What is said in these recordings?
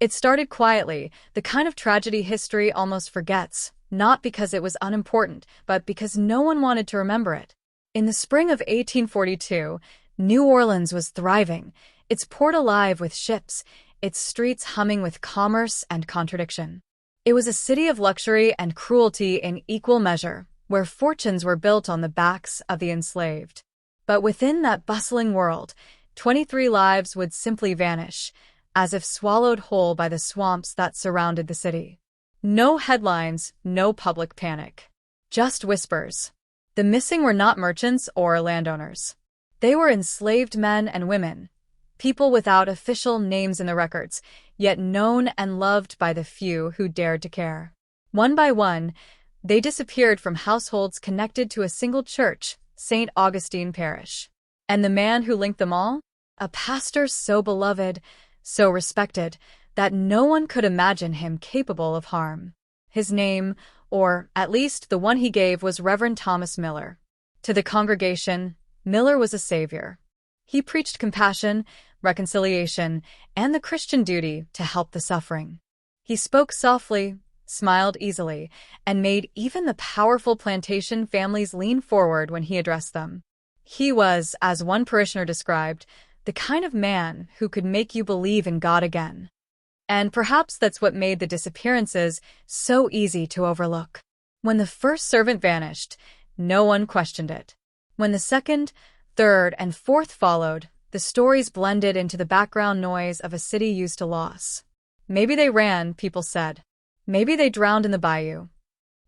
It started quietly, the kind of tragedy history almost forgets, not because it was unimportant, but because no one wanted to remember it. In the spring of 1842, New Orleans was thriving, its port alive with ships, its streets humming with commerce and contradiction. It was a city of luxury and cruelty in equal measure, where fortunes were built on the backs of the enslaved. But within that bustling world, 23 lives would simply vanish, as if swallowed whole by the swamps that surrounded the city. No headlines, no public panic. Just whispers. The missing were not merchants or landowners. They were enslaved men and women, people without official names in the records, yet known and loved by the few who dared to care. One by one, they disappeared from households connected to a single church, St. Augustine Parish. And the man who linked them all? A pastor so beloved, so respected, that no one could imagine him capable of harm. His name, or at least the one he gave, was Reverend Thomas Miller. To the congregation, Miller was a savior. He preached compassion, reconciliation, and the Christian duty to help the suffering. He spoke softly, smiled easily, and made even the powerful plantation families lean forward when he addressed them. He was, as one parishioner described, the kind of man who could make you believe in God again. And perhaps that's what made the disappearances so easy to overlook. When the first servant vanished, no one questioned it. When the second, third, and fourth followed, the stories blended into the background noise of a city used to loss. Maybe they ran, people said. Maybe they drowned in the bayou.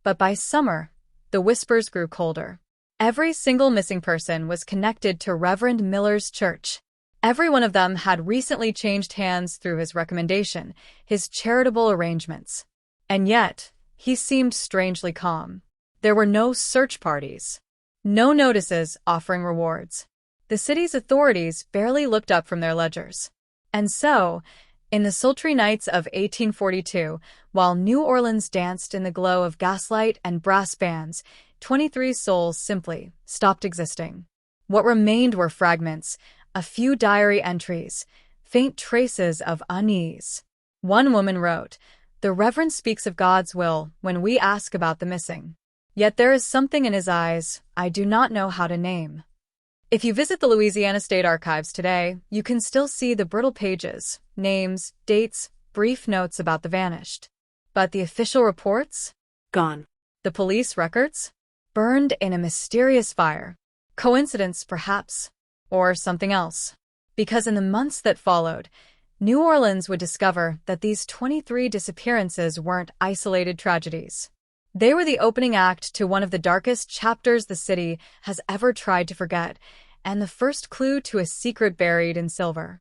But by summer, the whispers grew colder. Every single missing person was connected to Reverend Miller's church. Every one of them had recently changed hands through his recommendation, his charitable arrangements. And yet, he seemed strangely calm. There were no search parties. No notices offering rewards. The city's authorities barely looked up from their ledgers. And so, in the sultry nights of 1842, while New Orleans danced in the glow of gaslight and brass bands, 23 souls simply stopped existing. What remained were fragments, a few diary entries, faint traces of unease. One woman wrote, "The Reverend speaks of God's will when we ask about the missing. Yet there is something in his eyes I do not know how to name." If you visit the Louisiana State Archives today, you can still see the brittle pages, names, dates, brief notes about the vanished. But the official reports? Gone. The police records? Burned in a mysterious fire. Coincidence, perhaps, or something else. Because in the months that followed, New Orleans would discover that these 23 disappearances weren't isolated tragedies. They were the opening act to one of the darkest chapters the city has ever tried to forget, and the first clue to a secret buried in silver.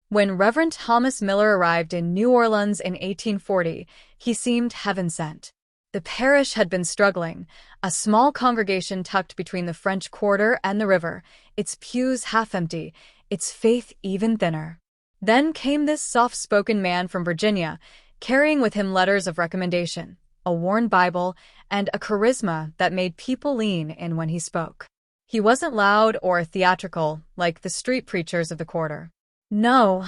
When Reverend Thomas Miller arrived in New Orleans in 1840, he seemed heaven-sent. The parish had been struggling, a small congregation tucked between the French Quarter and the river, its pews half-empty, its faith even thinner. Then came this soft-spoken man from Virginia, carrying with him letters of recommendation, a worn Bible, and a charisma that made people lean in when he spoke. He wasn't loud or theatrical like the street preachers of the quarter. No,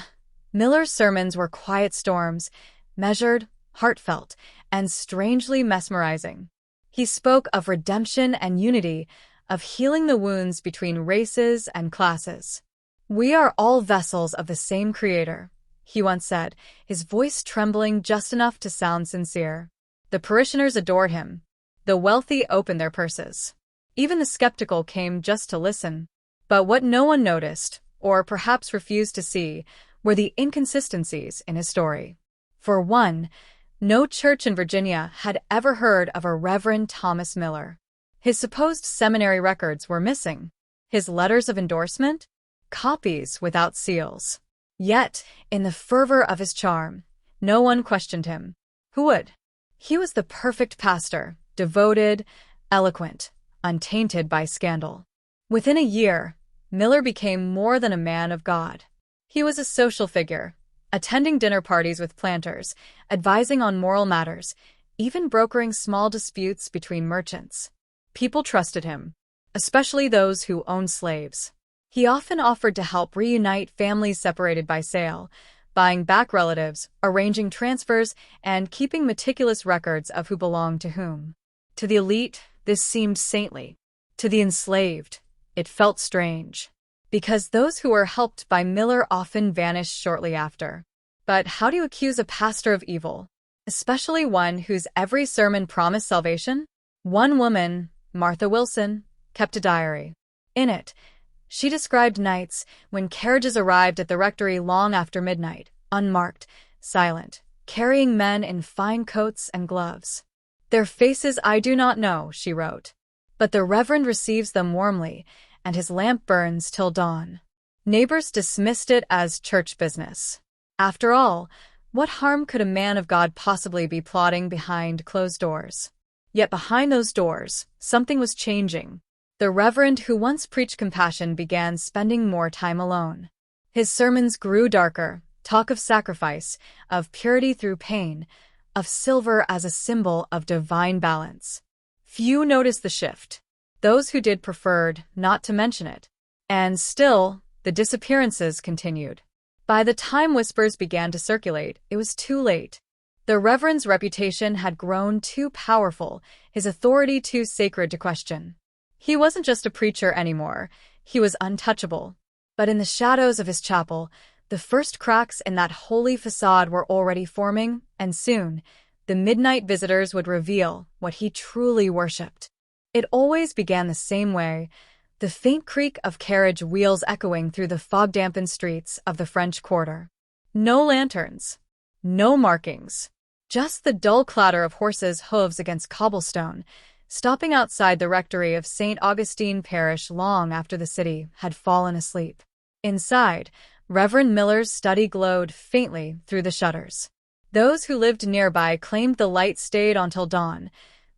Miller's sermons were quiet storms, measured, heartfelt, and strangely mesmerizing. He spoke of redemption and unity, of healing the wounds between races and classes. "We are all vessels of the same Creator," he once said, his voice trembling just enough to sound sincere. The parishioners adored him. The wealthy opened their purses. Even the skeptical came just to listen. But what no one noticed, or perhaps refused to see, were the inconsistencies in his story. For one, no church in Virginia had ever heard of a Reverend Thomas Miller. His supposed seminary records were missing. His letters of endorsement? Copies without seals. Yet, in the fervor of his charm, no one questioned him. Who would? He was the perfect pastor, devoted, eloquent, untainted by scandal. Within a year, Miller became more than a man of God. He was a social figure, attending dinner parties with planters, advising on moral matters, even brokering small disputes between merchants. People trusted him, especially those who owned slaves. He often offered to help reunite families separated by sale, buying back relatives, arranging transfers, and keeping meticulous records of who belonged to whom. To the elite, this seemed saintly. To the enslaved, it felt strange. Because those who were helped by Miller often vanished shortly after. But how do you accuse a pastor of evil? Especially one whose every sermon promised salvation? One woman, Martha Wilson, kept a diary. In it, she described nights when carriages arrived at the rectory long after midnight, unmarked, silent, carrying men in fine coats and gloves. Their faces I do not know, she wrote. But the Reverend receives them warmly, and his lamp burns till dawn. Neighbors dismissed it as church business. After all, what harm could a man of God possibly be plotting behind closed doors? Yet behind those doors, something was changing. The Reverend who once preached compassion began spending more time alone. His sermons grew darker, talk of sacrifice, of purity through pain, of silver as a symbol of divine balance. Few noticed the shift. Those who did preferred not to mention it. And still, the disappearances continued. By the time whispers began to circulate, it was too late. The Reverend's reputation had grown too powerful, his authority too sacred to question. He wasn't just a preacher anymore, he was untouchable. But in the shadows of his chapel, the first cracks in that holy facade were already forming, and soon, the midnight visitors would reveal what he truly worshipped. It always began the same way, the faint creak of carriage wheels echoing through the fog-dampened streets of the French Quarter. No lanterns, no markings, just the dull clatter of horses' hooves against cobblestone, stopping outside the rectory of St. Augustine Parish long after the city had fallen asleep. Inside, Reverend Miller's study glowed faintly through the shutters. Those who lived nearby claimed the light stayed until dawn,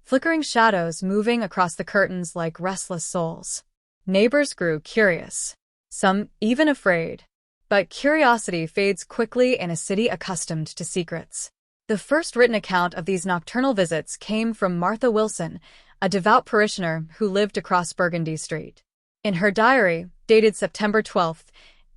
flickering shadows moving across the curtains like restless souls. Neighbors grew curious, some even afraid. But curiosity fades quickly in a city accustomed to secrets. The first written account of these nocturnal visits came from Martha Wilson, a devout parishioner who lived across Burgundy Street. In her diary, dated September 12,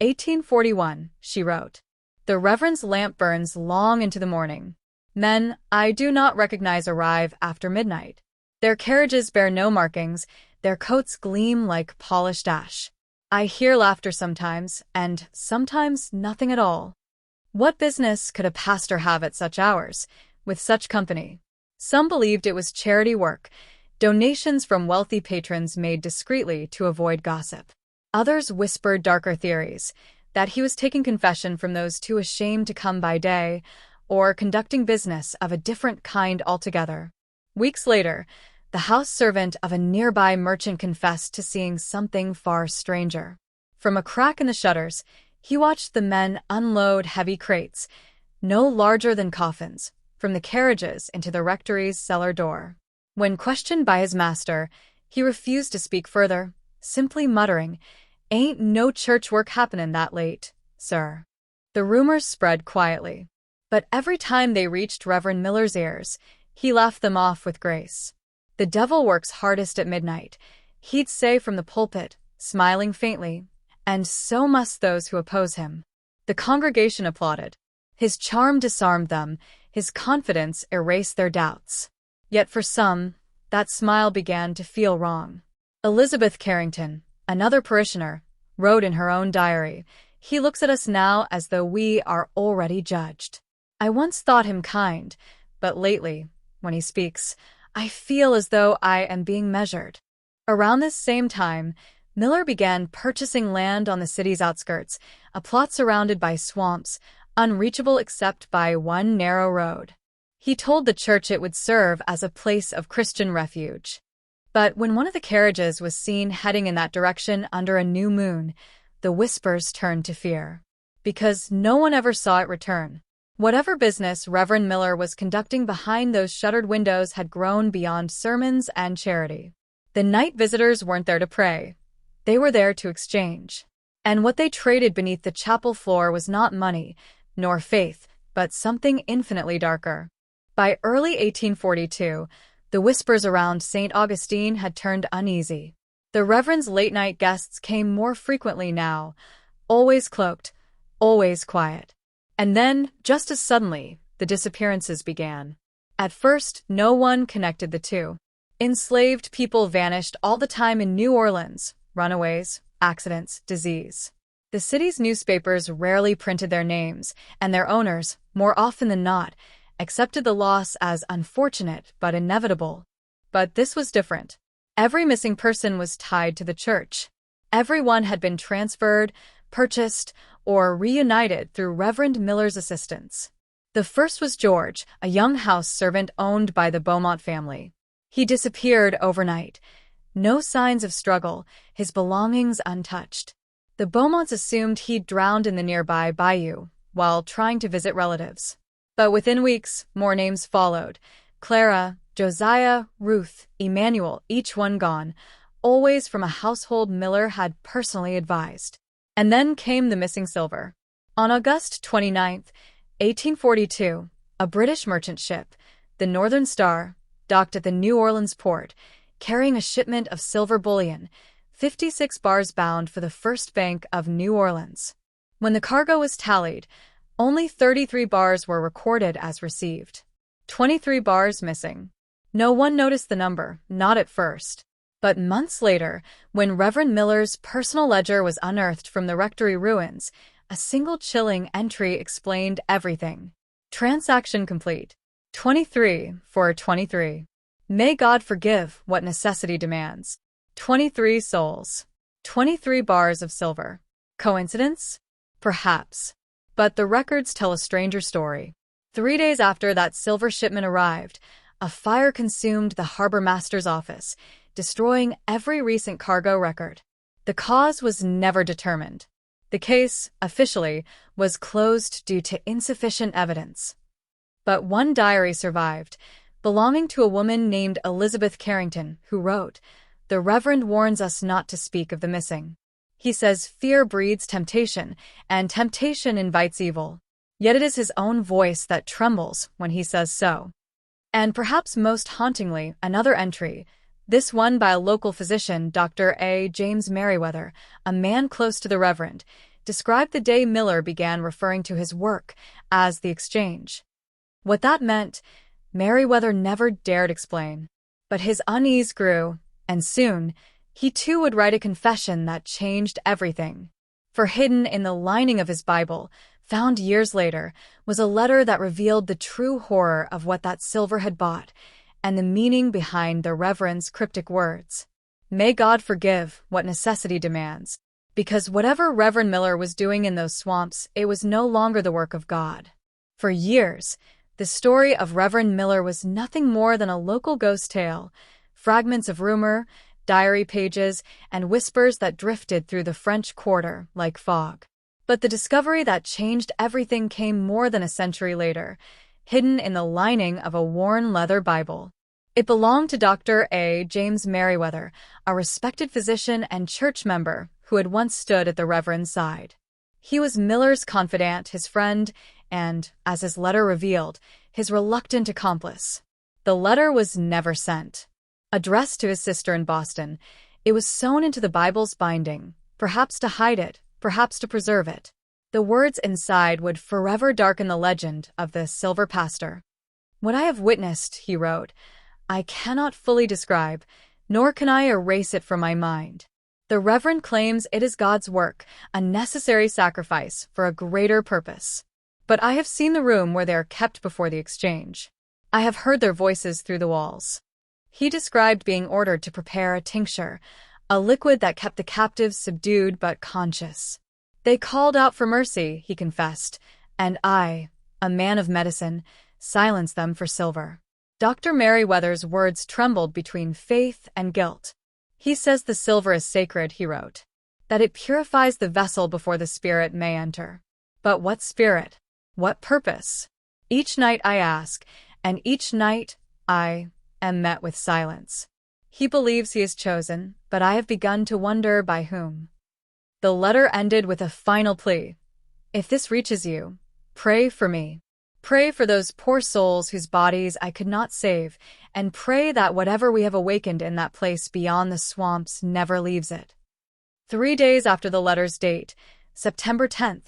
1841, she wrote, "The Reverend's lamp burns long into the morning. Men I do not recognize arrive after midnight. Their carriages bear no markings, their coats gleam like polished ash. I hear laughter sometimes, and sometimes nothing at all. What business could a pastor have at such hours, with such company?" Some believed it was charity work, donations from wealthy patrons made discreetly to avoid gossip. Others whispered darker theories, that he was taking confession from those too ashamed to come by day, or conducting business of a different kind altogether. Weeks later, the house servant of a nearby merchant confessed to seeing something far stranger. From a crack in the shutters, he watched the men unload heavy crates, no larger than coffins, from the carriages into the rectory's cellar door. When questioned by his master, he refused to speak further, simply muttering, "Ain't no church work happenin' that late, sir." The rumors spread quietly. But every time they reached Reverend Miller's ears, he laughed them off with grace. "The devil works hardest at midnight," he'd say from the pulpit, smiling faintly, "and so must those who oppose him." The congregation applauded. His charm disarmed them, his confidence erased their doubts. Yet for some, that smile began to feel wrong. Elizabeth Carrington, another parishioner, wrote in her own diary, "He looks at us now as though we are already judged. I once thought him kind, but lately, when he speaks, I feel as though I am being measured." Around this same time, Miller began purchasing land on the city's outskirts, a plot surrounded by swamps, unreachable except by one narrow road. He told the church it would serve as a place of Christian refuge. But when one of the carriages was seen heading in that direction under a new moon, the whispers turned to fear. Because no one ever saw it return. Whatever business Reverend Miller was conducting behind those shuttered windows had grown beyond sermons and charity. The night visitors weren't there to pray. They were there to exchange. And what they traded beneath the chapel floor was not money, nor faith, but something infinitely darker. By early 1842, the whispers around St. Augustine had turned uneasy. The Reverend's late-night guests came more frequently now, always cloaked, always quiet. And then, just as suddenly, the disappearances began. At first, no one connected the two. Enslaved people vanished all the time in New Orleans, runaways, accidents, disease. The city's newspapers rarely printed their names, and their owners, more often than not, accepted the loss as unfortunate but inevitable. But this was different. Every missing person was tied to the church. Everyone had been transferred, purchased, or reunited through Reverend Miller's assistance. The first was George, a young house servant owned by the Beaumont family. He disappeared overnight. No signs of struggle, his belongings untouched. The Beaumonts assumed he'd drowned in the nearby bayou while trying to visit relatives. But within weeks, more names followed. Clara, Josiah, Ruth, Emmanuel, each one gone, always from a household Miller had personally advised. And then came the missing silver. On August 29, 1842, a British merchant ship, the Northern Star, docked at the New Orleans port, carrying a shipment of silver bullion, 56 bars bound for the First Bank of New Orleans. When the cargo was tallied, only 33 bars were recorded as received. 23 bars missing. No one noticed the number, not at first. But months later, when Reverend Miller's personal ledger was unearthed from the rectory ruins, a single chilling entry explained everything. Transaction complete. 23 for 23. May God forgive what necessity demands. 23 souls. 23 bars of silver. Coincidence? Perhaps. But the records tell a stranger story. 3 days after that silver shipment arrived, a fire consumed the harbor master's office, destroying every recent cargo record. The cause was never determined. The case, officially, was closed due to insufficient evidence. But one diary survived, belonging to a woman named Elizabeth Carrington, who wrote, "The Reverend warns us not to speak of the missing. He says fear breeds temptation, and temptation invites evil. Yet it is his own voice that trembles when he says so." And perhaps most hauntingly, another entry, this one by a local physician, Dr. A. James Merriweather, a man close to the Reverend, described the day Miller began referring to his work as the exchange. What that meant, Merriweather never dared explain. But his unease grew, and soon, he too would write a confession that changed everything. For hidden in the lining of his Bible, found years later, was a letter that revealed the true horror of what that silver had bought, and the meaning behind the Reverend's cryptic words. May God forgive what necessity demands. Because whatever Reverend Miller was doing in those swamps, it was no longer the work of God. For years, the story of Reverend Miller was nothing more than a local ghost tale, fragments of rumor, diary pages, and whispers that drifted through the French Quarter like fog. But the discovery that changed everything came more than a century later, hidden in the lining of a worn leather Bible. It belonged to Dr. A. James Merriweather, a respected physician and church member who had once stood at the Reverend's side. He was Miller's confidant, his friend, and, as his letter revealed, his reluctant accomplice. The letter was never sent. Addressed to his sister in Boston, it was sewn into the Bible's binding, perhaps to hide it, perhaps to preserve it. The words inside would forever darken the legend of the Silver Pastor. "What I have witnessed," he wrote, "I cannot fully describe, nor can I erase it from my mind. The Reverend claims it is God's work, a necessary sacrifice for a greater purpose. But I have seen the room where they are kept before the exchange. I have heard their voices through the walls." He described being ordered to prepare a tincture, a liquid that kept the captives subdued but conscious. "They called out for mercy," he confessed, "and I, a man of medicine, silenced them for silver." Dr. Merriweather's words trembled between faith and guilt. He says the silver is sacred, he wrote, that it purifies the vessel before the spirit may enter. But what spirit? What purpose? Each night I ask, and each night I am met with silence. He believes he is chosen, but I have begun to wonder by whom. The letter ended with a final plea. "If this reaches you, pray for me. Pray for those poor souls whose bodies I could not save, and pray that whatever we have awakened in that place beyond the swamps never leaves it." 3 days after the letter's date, September 10,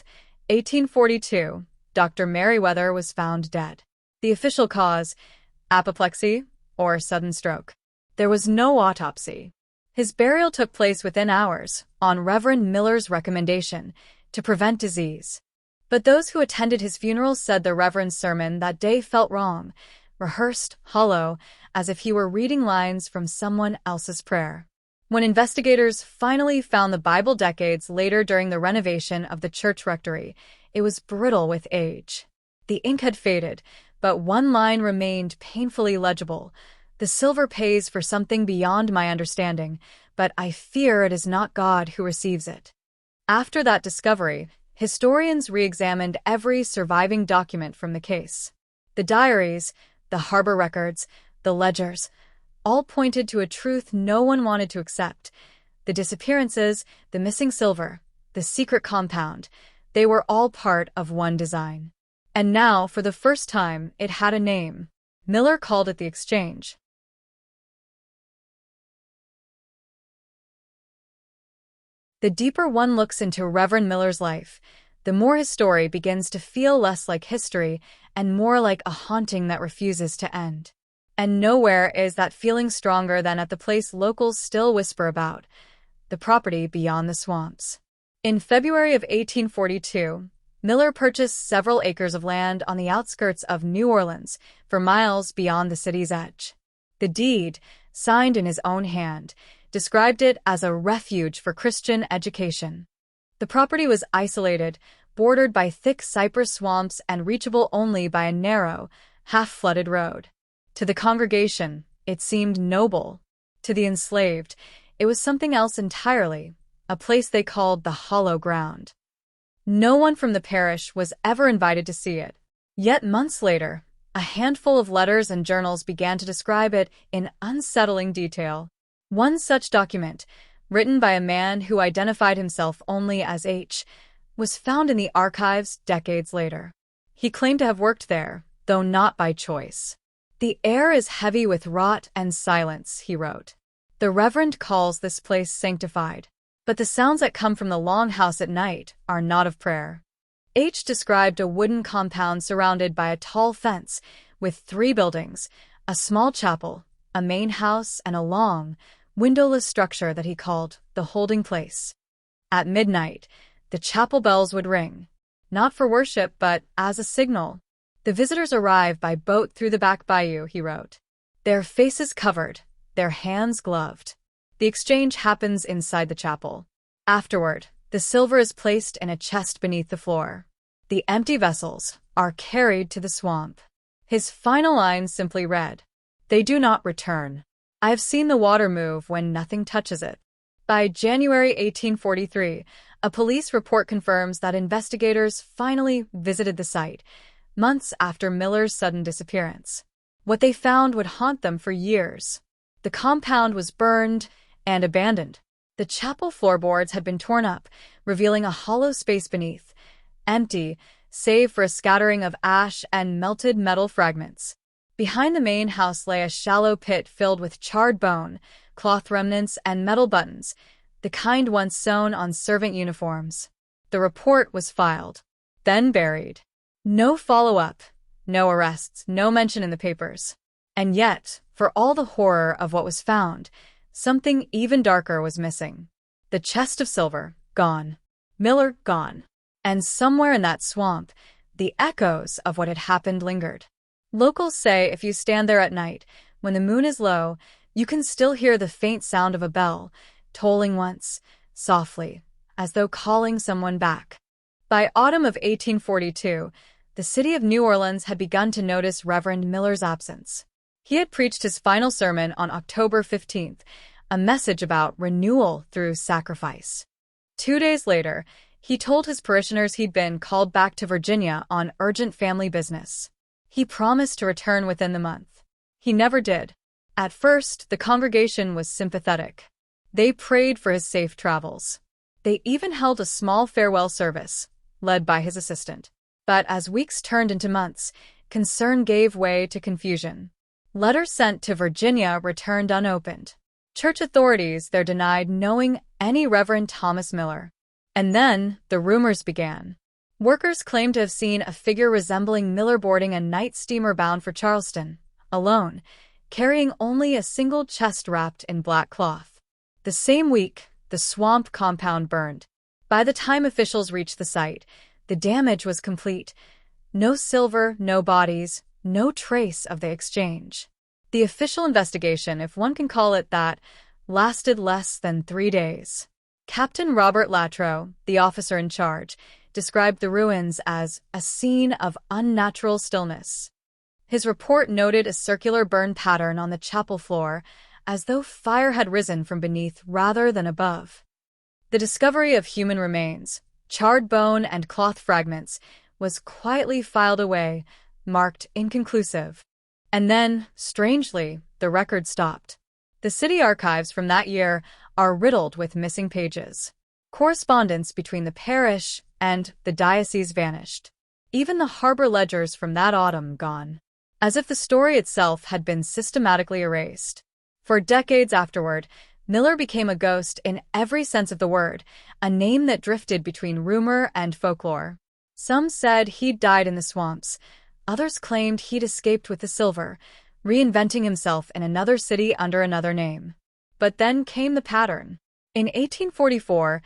1842, Dr. Merriweather was found dead. The official cause: apoplexy or sudden stroke. There was no autopsy. His burial took place within hours, on Reverend Miller's recommendation, to prevent disease. But those who attended his funeral said the Reverend's sermon that day felt wrong, rehearsed, hollow, as if he were reading lines from someone else's prayer. When investigators finally found the Bible decades later during the renovation of the church rectory, it was brittle with age. The ink had faded, but one line remained painfully legible. "The silver pays for something beyond my understanding, but I fear it is not God who receives it." After that discovery, historians re-examined every surviving document from the case. The diaries, the harbor records, the ledgers, all pointed to a truth no one wanted to accept. The disappearances, the missing silver, the secret compound, they were all part of one design. And now, for the first time, it had a name. Miller called it the Exchange. The deeper one looks into Reverend Miller's life, the more his story begins to feel less like history and more like a haunting that refuses to end. And nowhere is that feeling stronger than at the place locals still whisper about: the property beyond the swamps. In February of 1842, Miller purchased several acres of land on the outskirts of New Orleans, for miles beyond the city's edge. The deed, signed in his own hand, described it as a refuge for Christian education. The property was isolated, bordered by thick cypress swamps and reachable only by a narrow, half-flooded road. To the congregation, it seemed noble. To the enslaved, it was something else entirely, a place they called the hollow ground. No one from the parish was ever invited to see it. Yet months later, a handful of letters and journals began to describe it in unsettling detail. One such document, written by a man who identified himself only as H, was found in the archives decades later. He claimed to have worked there, though not by choice. "The air is heavy with rot and silence," he wrote. "The Reverend calls this place sanctified, but the sounds that come from the long house at night are not of prayer." H described a wooden compound surrounded by a tall fence, with 3 buildings, a small chapel, a main house, and a long, windowless structure that he called the holding place. At midnight, the chapel bells would ring, not for worship but as a signal. "The visitors arrive by boat through the back bayou," he wrote. "Their faces covered, their hands gloved. The exchange happens inside the chapel. Afterward, the silver is placed in a chest beneath the floor. The empty vessels are carried to the swamp." His final line simply read, "They do not return. I have seen the water move when nothing touches it." By January 1843, a police report confirms that investigators finally visited the site, months after Miller's sudden disappearance. What they found would haunt them for years. The compound was burned and abandoned. The chapel floorboards had been torn up, revealing a hollow space beneath, empty, save for a scattering of ash and melted metal fragments. Behind the main house lay a shallow pit filled with charred bone, cloth remnants, and metal buttons, the kind once sewn on servant uniforms. The report was filed, then buried. No follow-up, no arrests, no mention in the papers. And yet, for all the horror of what was found, something even darker was missing. The chest of silver, gone. Miller, gone. And somewhere in that swamp, the echoes of what had happened lingered. Locals say if you stand there at night, when the moon is low, you can still hear the faint sound of a bell, tolling once, softly, as though calling someone back. By autumn of 1842, the city of New Orleans had begun to notice Reverend Miller's absence. He had preached his final sermon on October 15th, a message about renewal through sacrifice. 2 days later, he told his parishioners he'd been called back to Virginia on urgent family business. He promised to return within the month. He never did. At first, the congregation was sympathetic. They prayed for his safe travels. They even held a small farewell service, led by his assistant. But as weeks turned into months, concern gave way to confusion. Letters sent to Virginia returned unopened. Church authorities there denied knowing any Reverend Thomas Miller. And then the rumors began. Workers claimed to have seen a figure resembling Miller boarding a night steamer bound for Charleston, alone, carrying only a single chest wrapped in black cloth. The same week, the swamp compound burned. By the time officials reached the site, the damage was complete. No silver, no bodies, no trace of the exchange. The official investigation, if one can call it that, lasted less than 3 days. Captain Robert Latrow, the officer in charge, described the ruins as a scene of unnatural stillness. His report noted a circular burn pattern on the chapel floor, as though fire had risen from beneath rather than above. The discovery of human remains, charred bone and cloth fragments, was quietly filed away, marked inconclusive. And then, strangely, the record stopped. The city archives from that year are riddled with missing pages. Correspondence between the parish and the diocese vanished. Even the harbor ledgers from that autumn gone. As if the story itself had been systematically erased. For decades afterward, Miller became a ghost in every sense of the word, a name that drifted between rumor and folklore. Some said he'd died in the swamps. Others claimed he'd escaped with the silver, reinventing himself in another city under another name. But then came the pattern. In 1844,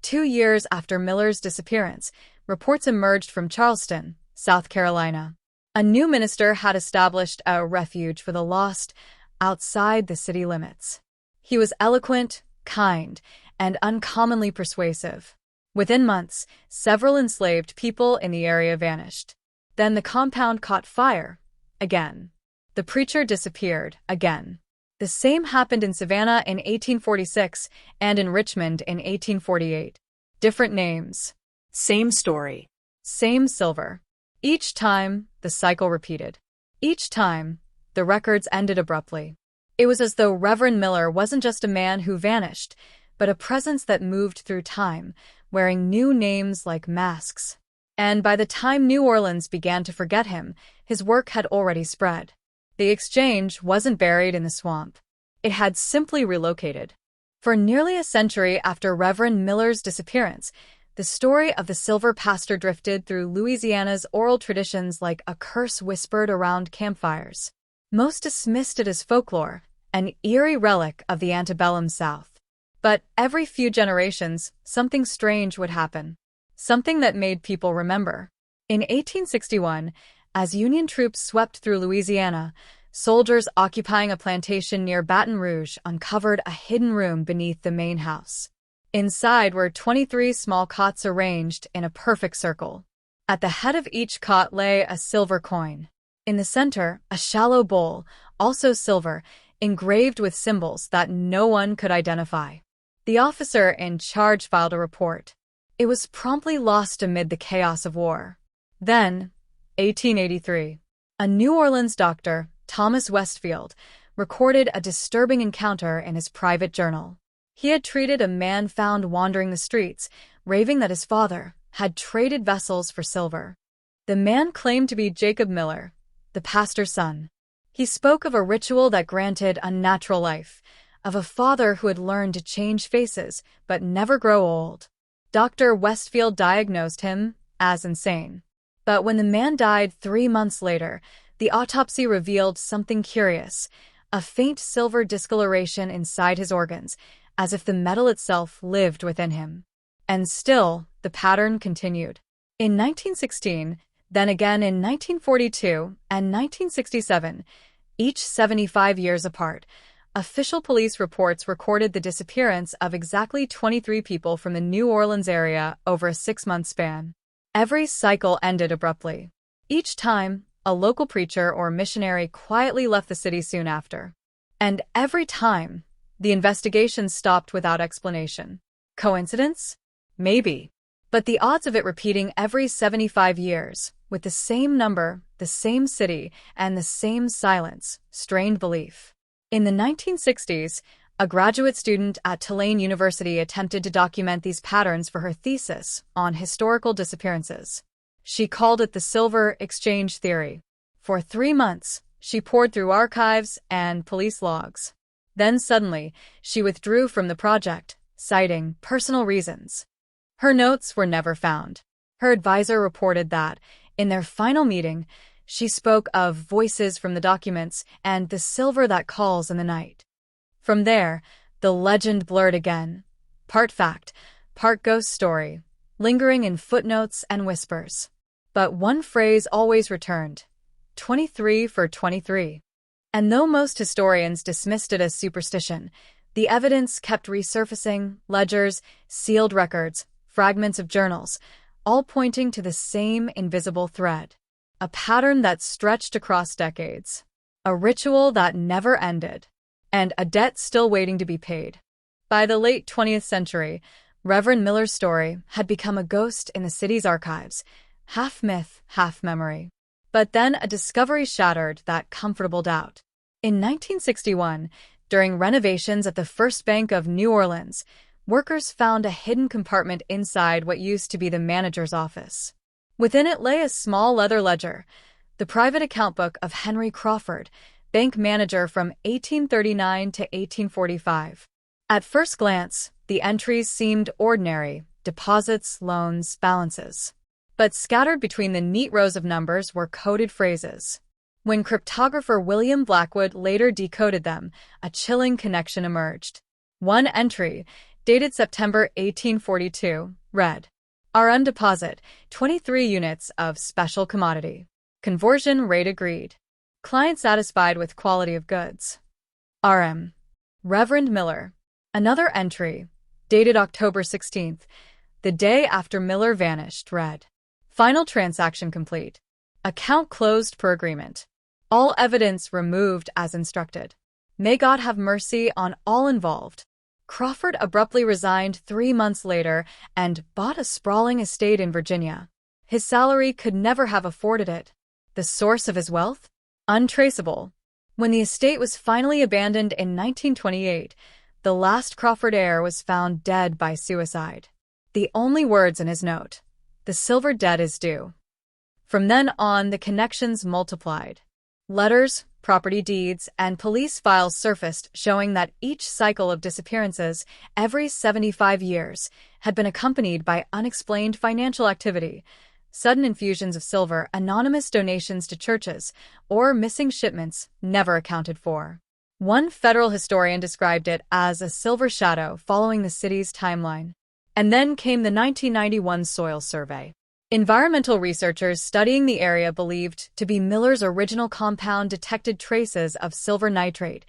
2 years after Miller's disappearance, reports emerged from Charleston, South Carolina. A new minister had established a refuge for the lost outside the city limits. He was eloquent, kind, and uncommonly persuasive. Within months, several enslaved people in the area vanished. Then the compound caught fire. Again. The preacher disappeared. Again. The same happened in Savannah in 1846 and in Richmond in 1848. Different names. Same story. Same silver. Each time, the cycle repeated. Each time, the records ended abruptly. It was as though Reverend Miller wasn't just a man who vanished, but a presence that moved through time, wearing new names like masks. And by the time New Orleans began to forget him, his work had already spread. The exchange wasn't buried in the swamp. It had simply relocated. For nearly a century after Reverend Miller's disappearance, the story of the silver pastor drifted through Louisiana's oral traditions like a curse whispered around campfires. Most dismissed it as folklore, an eerie relic of the antebellum South. But every few generations, something strange would happen. Something that made people remember. In 1861, as Union troops swept through Louisiana, soldiers occupying a plantation near Baton Rouge uncovered a hidden room beneath the main house. Inside were 23 small cots arranged in a perfect circle. At the head of each cot lay a silver coin. In the center, a shallow bowl, also silver, engraved with symbols that no one could identify. The officer in charge filed a report. It was promptly lost amid the chaos of war. Then, 1883. A New Orleans doctor, Thomas Westfield, recorded a disturbing encounter in his private journal. He had treated a man found wandering the streets, raving that his father had traded vessels for silver. The man claimed to be Jacob Miller, the pastor's son. He spoke of a ritual that granted unnatural life, of a father who had learned to change faces but never grow old. Dr. Westfield diagnosed him as insane. But when the man died 3 months later, the autopsy revealed something curious, a faint silver discoloration inside his organs, as if the metal itself lived within him. And still, the pattern continued. In 1916, then again in 1942 and 1967, each 75 years apart, official police reports recorded the disappearance of exactly 23 people from the New Orleans area over a 6-month span. Every cycle ended abruptly. Each time, a local preacher or missionary quietly left the city soon after. And every time, the investigation stopped without explanation. Coincidence? Maybe. But the odds of it repeating every 75 years, with the same number, the same city, and the same silence, strained belief. In the 1960s, a graduate student at Tulane University attempted to document these patterns for her thesis on historical disappearances. She called it the Silver Exchange Theory. For 3 months, she pored through archives and police logs. Then suddenly, she withdrew from the project, citing personal reasons. Her notes were never found. Her advisor reported that, in their final meeting, she spoke of voices from the documents and the silver that calls in the night. From there, the legend blurred again. Part fact, part ghost story, lingering in footnotes and whispers. But one phrase always returned: 23 for 23. And though most historians dismissed it as superstition, the evidence kept resurfacing: ledgers, sealed records, fragments of journals, all pointing to the same invisible thread. A pattern that stretched across decades. A ritual that never ended. And a debt still waiting to be paid. By the late 20th century, Reverend Miller's story had become a ghost in the city's archives, half myth, half memory. But then a discovery shattered that comfortable doubt. In 1961, during renovations at the First Bank of New Orleans, workers found a hidden compartment inside what used to be the manager's office. Within it lay a small leather ledger, the private account book of Henry Crawford, bank manager from 1839 to 1845. At first glance, the entries seemed ordinary: deposits, loans, balances. But scattered between the neat rows of numbers were coded phrases. When cryptographer William Blackwood later decoded them, a chilling connection emerged. One entry, dated September 1842, read, "RM deposit, 23 units of special commodity. Conversion rate agreed. Client satisfied with quality of goods. RM. Reverend Miller." Another entry, dated October 16th, the day after Miller vanished, read, "Final transaction complete. Account closed per agreement. All evidence removed as instructed. May God have mercy on all involved." Crawford abruptly resigned 3 months later and bought a sprawling estate in Virginia. His salary could never have afforded it. The source of his wealth? Untraceable. When the estate was finally abandoned in 1928, the last Crawford heir was found dead by suicide. The only words in his note: "The silver debt is due." From then on, the connections multiplied. Letters, property deeds, and police files surfaced showing that each cycle of disappearances, every 75 years, had been accompanied by unexplained financial activity: sudden infusions of silver, anonymous donations to churches, or missing shipments never accounted for. One federal historian described it as a silver shadow following the city's timeline. And then came the 1991 soil survey. Environmental researchers studying the area believed to be Miller's original compound detected traces of silver nitrate,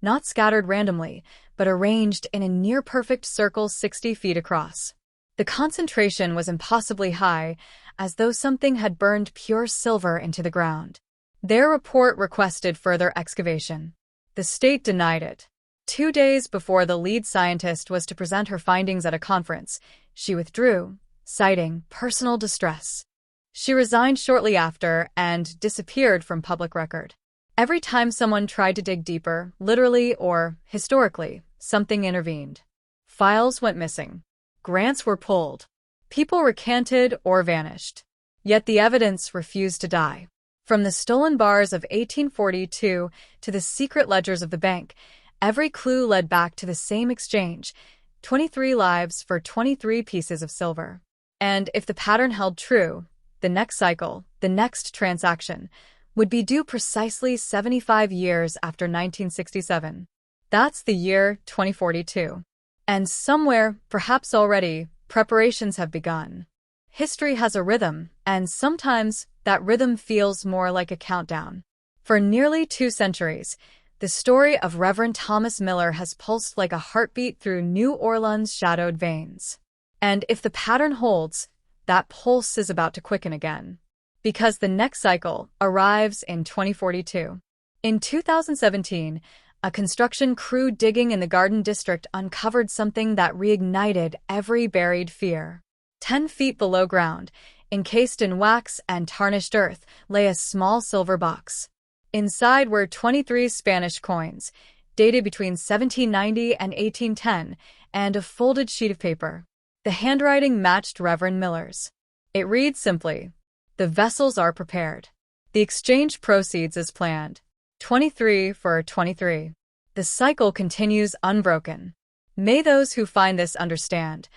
not scattered randomly, but arranged in a near-perfect circle 60 feet across. The concentration was impossibly high, as though something had burned pure silver into the ground. Their report requested further excavation. The state denied it. 2 days before the lead scientist was to present her findings at a conference, she withdrew, citing personal distress. She resigned shortly after and disappeared from public record. Every time someone tried to dig deeper, literally or historically, something intervened. Files went missing. Grants were pulled. People recanted or vanished. Yet the evidence refused to die. From the stolen bars of 1842 to the secret ledgers of the bank, every clue led back to the same exchange: 23 lives for 23 pieces of silver. And if the pattern held true, the next cycle, the next transaction, would be due precisely 75 years after 1967. That's the year 2042. And somewhere, perhaps already, preparations have begun. History has a rhythm, and sometimes that rhythm feels more like a countdown. For nearly 2 centuries, the story of Reverend Thomas Miller has pulsed like a heartbeat through New Orleans' shadowed veins. And if the pattern holds, that pulse is about to quicken again. Because the next cycle arrives in 2042. In 2017, a construction crew digging in the Garden District uncovered something that reignited every buried fear. 10 feet below ground, encased in wax and tarnished earth, lay a small silver box. Inside were 23 Spanish coins, dated between 1790 and 1810, and a folded sheet of paper. The handwriting matched Reverend Miller's. It reads simply, "The vessels are prepared. The exchange proceeds as planned. 23 for 23. The cycle continues unbroken. May those who find this understand.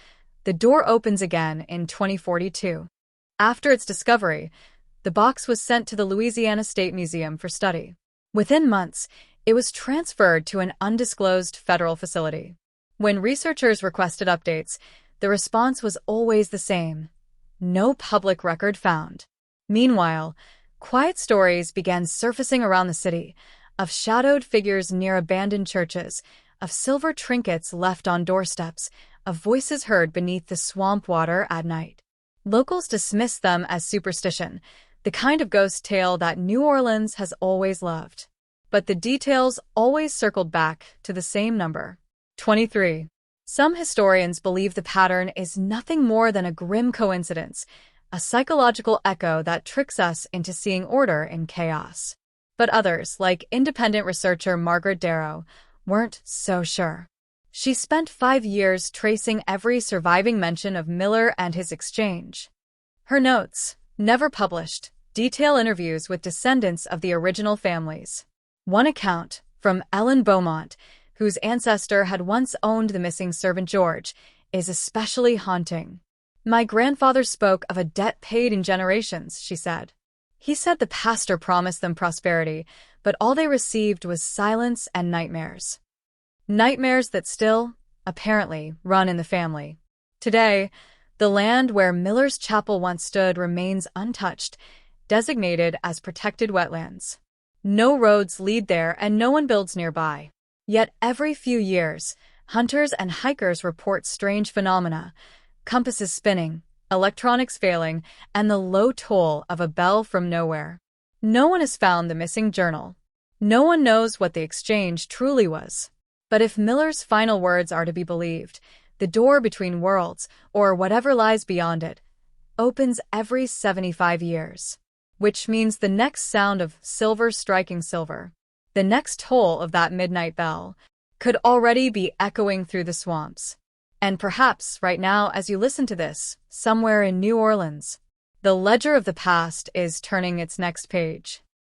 The door opens again in 2042. After its discovery, the box was sent to the Louisiana State Museum for study. Within months, it was transferred to an undisclosed federal facility. When researchers requested updates, the response was always the same: no public record found. Meanwhile, quiet stories began surfacing around the city, of shadowed figures near abandoned churches, of silver trinkets left on doorsteps, of voices heard beneath the swamp water at night. Locals dismissed them as superstition, the kind of ghost tale that New Orleans has always loved. But the details always circled back to the same number: 23. Some historians believe the pattern is nothing more than a grim coincidence, a psychological echo that tricks us into seeing order in chaos. But others, like independent researcher Margaret Darrow, weren't so sure. She spent 5 years tracing every surviving mention of Miller and his exchange. Her notes, never published, detail interviews with descendants of the original families. One account, from Ellen Beaumont, whose ancestor had once owned the missing servant George, is especially haunting. "My grandfather spoke of a debt paid in generations," she said. "He said the pastor promised them prosperity, but all they received was silence and nightmares. Nightmares that still, apparently, run in the family." Today, the land where Miller's chapel once stood remains untouched, designated as protected wetlands. No roads lead there and no one builds nearby. Yet every few years, hunters and hikers report strange phenomena: compasses spinning, electronics failing, and the low toll of a bell from nowhere. No one has found the missing journal. No one knows what the exchange truly was. But if Miller's final words are to be believed, the door between worlds, or whatever lies beyond it, opens every 75 years. Which means the next sound of silver striking silver, the next toll of that midnight bell, could already be echoing through the swamps. And perhaps right now, as you listen to this, somewhere in New Orleans, the ledger of the past is turning its next page.